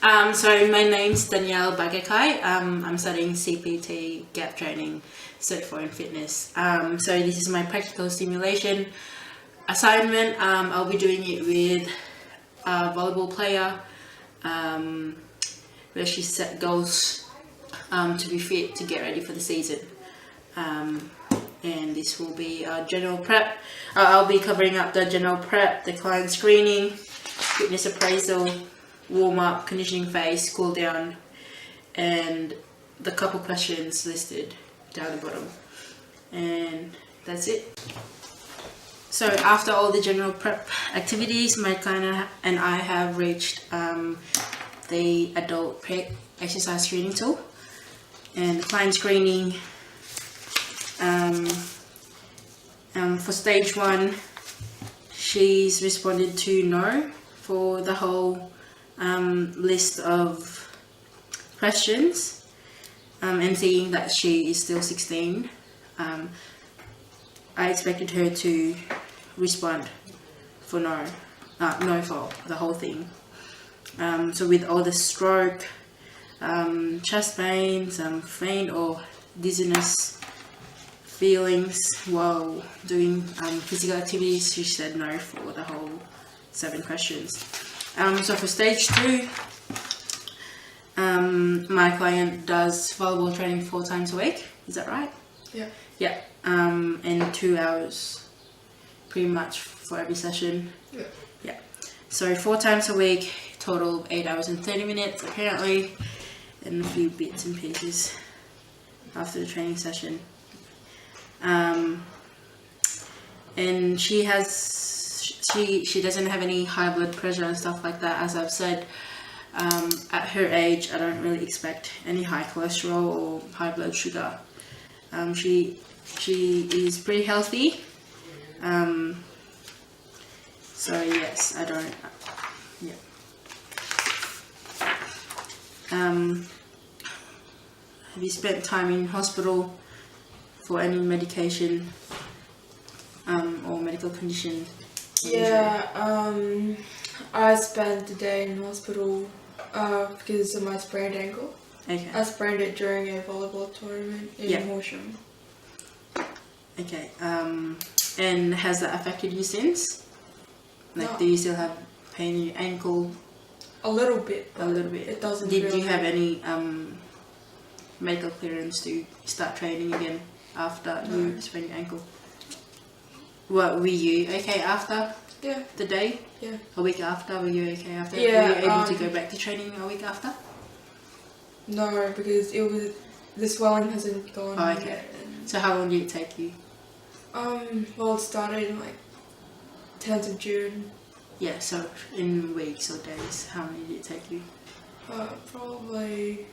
So my name's Danielle Bagacay. I'm studying CPT, gap training, Cert 4 in fitness. So this is my practical simulation assignment. I'll be doing it with a volleyball player, where she set goals to be fit to get ready for the season. And this will be a general prep. I'll be covering up the general prep, the client screening, fitness appraisal, warm-up, conditioning phase, cool down, and the couple questions listed down the bottom. And that's it. So after all the general prep activities, my client and I have reached the adult exercise screening tool. And the client screening, for stage 1, she's responded to no for the whole list of questions, and seeing that she is still 16, I expected her to respond for no for the whole thing. So with all the stroke, chest pains, faint or dizziness feelings while doing physical activities, she said no for the whole 7 questions. So for stage 2, my client does volleyball training 4 times a week. Is that right? Yeah. Yeah. And 2 hours pretty much for every session. Yeah. Yeah. So 4 times a week, total of 8 hours and 30 minutes apparently, and a few bits and pieces after the training session. And she doesn't have any high blood pressure and stuff like that, as I've said. At her age, I don't really expect any high cholesterol or high blood sugar. She is pretty healthy. So yes, I don't. Yeah. Have you spent time in hospital for any medication or medical condition? Yeah, I spent the day in hospital because of my sprained ankle. Okay. I sprained it during a volleyball tournament in Horsham. Okay. And has that affected you since? Like, No. do you still have pain in your ankle? A little bit. A little bit. It doesn't. Did really you have any medical clearance to start training again after you sprained your ankle? What, were you okay after? Yeah. The day? Yeah. A week after? Were you okay after? Yeah. Were you able to go back to training a week after? No, because the swelling hasn't gone. Oh, okay. Yet. So how long did it take you? Well, it started in 10th of June. Yeah, so in weeks or days, how many did it take you? Probably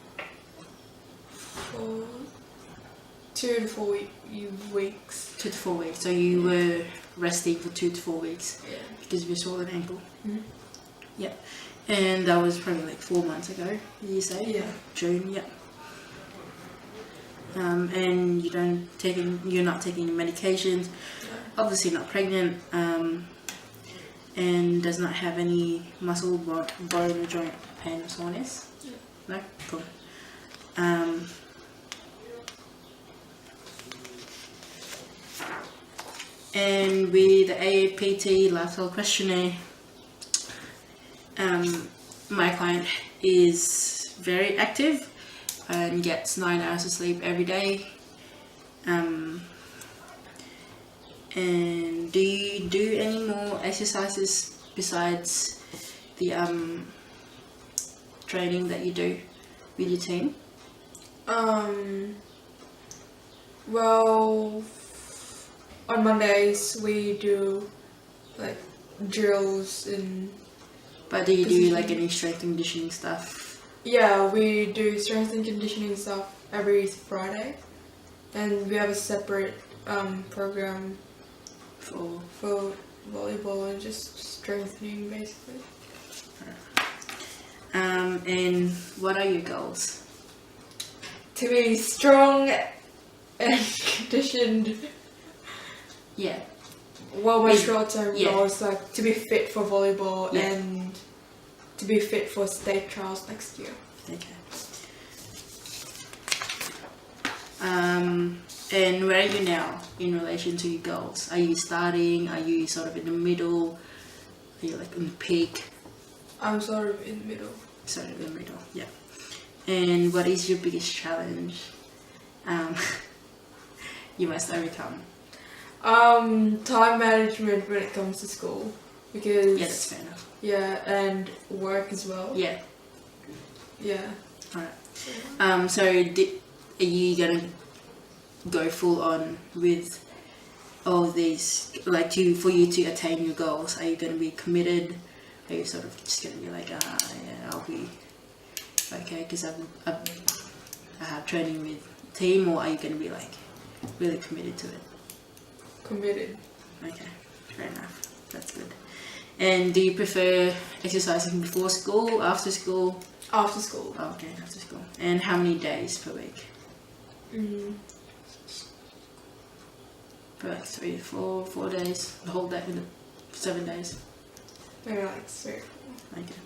2 to 4 weeks. 2 to 4 weeks. So you were resting for 2 to 4 weeks Yeah. because of your swollen ankle. Mm-hmm. Yeah, and that was probably 4 months ago. Did you say? Yeah. June. Yeah. And you're not taking any medications. No. Obviously not pregnant. And does not have any muscle, bone, or joint pain or soreness. Yeah. No. Cool. And with the AIPT lifestyle questionnaire, my client is very active and gets 9 hours of sleep every day. And do you do any more exercises besides the training that you do with your team? Well, on Mondays we do drills and. But do you do any strength and conditioning stuff? Yeah, we do strength and conditioning stuff every Friday, and we have a separate program for volleyball and just strengthening basically. And what are your goals? To be strong and conditioned. Yeah. Well, my short-term yeah. goal is to be fit for volleyball Yeah. and to be fit for state trials next year. Okay. And where are you now in relation to your goals? Are you starting? Are you sort of in the middle? Are you like in the peak? I'm sort of in the middle. Sort of in the middle, yeah. And what is your biggest challenge you must overcome? Time management when it comes to school, because Yeah, that's fair enough. yeah, and work as well. Yeah. Yeah. Alright. So are you gonna go full on with all these, like for you to attain your goals? Are you gonna be committed? Are you sort of just gonna be like, yeah, I'll be okay because I have training with team, or are you gonna be like really committed to it? Committed. Okay, fair enough. That's good. And do you prefer exercising before school, after school? After school. Oh, okay, after school. And how many days per week? For like 3, 4 days, the whole day, 7 days. Maybe like 3 or 4. Okay.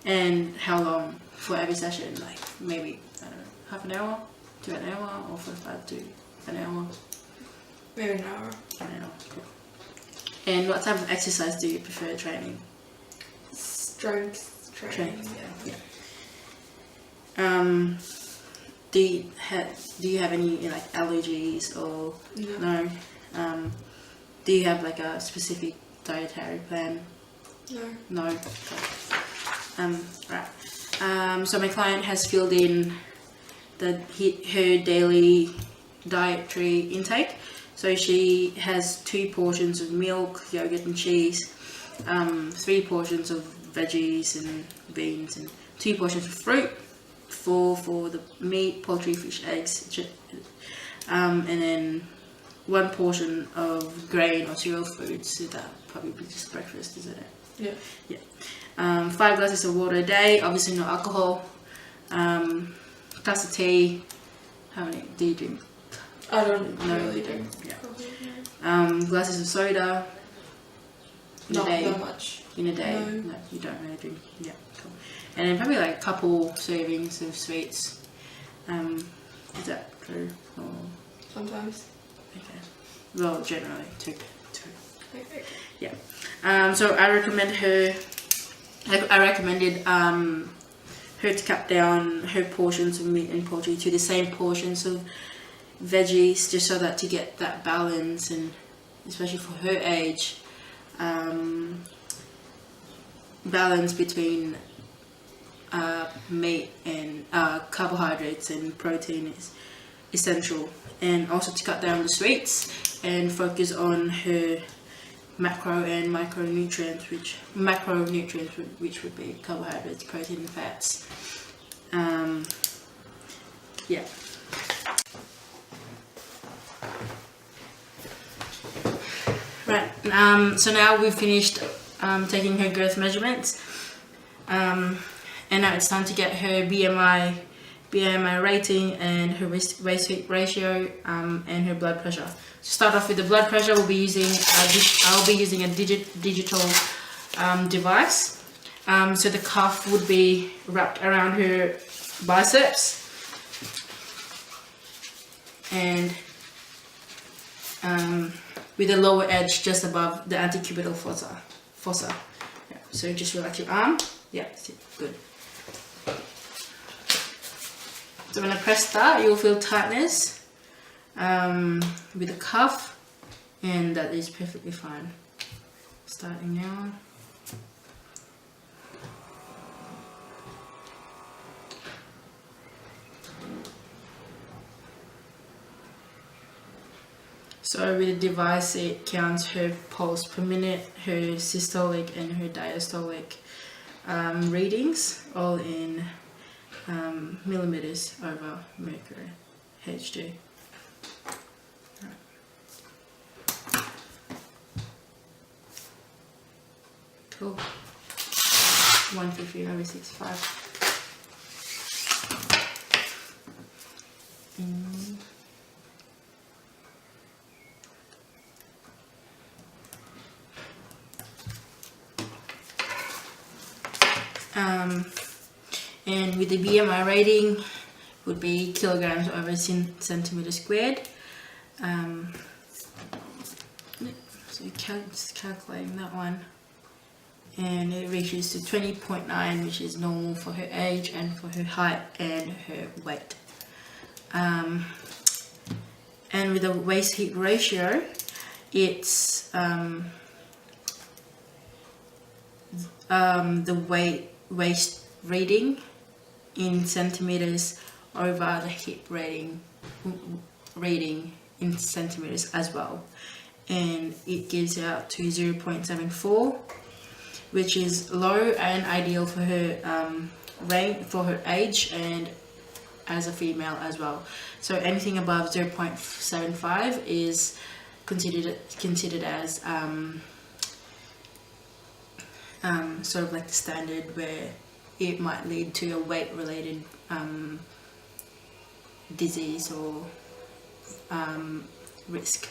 And how long for every session? Like maybe, I don't know, half an hour to an hour, or 45 to an hour? Maybe an hour. An hour, cool. And what type of exercise do you prefer training? Strength training. Yeah. Do you have any like allergies or No. Do you have like a specific dietary plan? No. No. Right. So my client has filled in her daily dietary intake. So she has 2 portions of milk, yogurt and cheese, 3 portions of veggies and beans, and 2 portions of fruit, 4 for the meat, poultry, fish, eggs, and then 1 portion of grain or cereal foods. So that probably be just breakfast, isn't it? Yeah. Yeah. 5 glasses of water a day, obviously no alcohol. Glass of tea. How many do you drink? I don't No, really you don't. drink. Yeah. Glasses of soda. Not that much. In a day? No. No, you don't really drink. Yeah, cool. And then probably like a couple servings of sweets. Is that true? Or Sometimes. okay. Well, generally two. Okay. Yeah. So I recommended her to cut down her portions of meat and poultry to the same portions of veggies, just so that to get that balance, and especially for her age, balance between meat and carbohydrates and protein is essential. And also to cut down the sweets and focus on her macro and micronutrients, which would be carbohydrates, protein and fats. Yeah. Right, so now we've finished taking her girth measurements, and now it's time to get her BMI rating and her waist ratio, and her blood pressure. To start off with the blood pressure, I'll be using a digital device. So the cuff would be wrapped around her biceps, and with the lower edge just above the antecubital fossa. Yeah. So just relax your arm. Yeah, good. So when I press start, you'll feel tightness with the cuff, and that is perfectly fine. Starting now. So with the device, it counts her pulse per minute, her systolic and her diastolic readings, all in millimeters over mercury, Hg. Right. Cool. 150 over 65. And with the BMI rating would be kilograms over centimeter squared. So just calculating that one, and it reaches to 20.9, which is normal for her age and for her height and her weight. And with the waist hip ratio, it's the waist reading in centimeters over the hip reading in centimeters as well, and it gives out to 0.74, which is low and ideal for her range, for her age, and as a female as well. So anything above 0.75 is considered as sort of like the standard, where it might lead to a weight related disease or risk.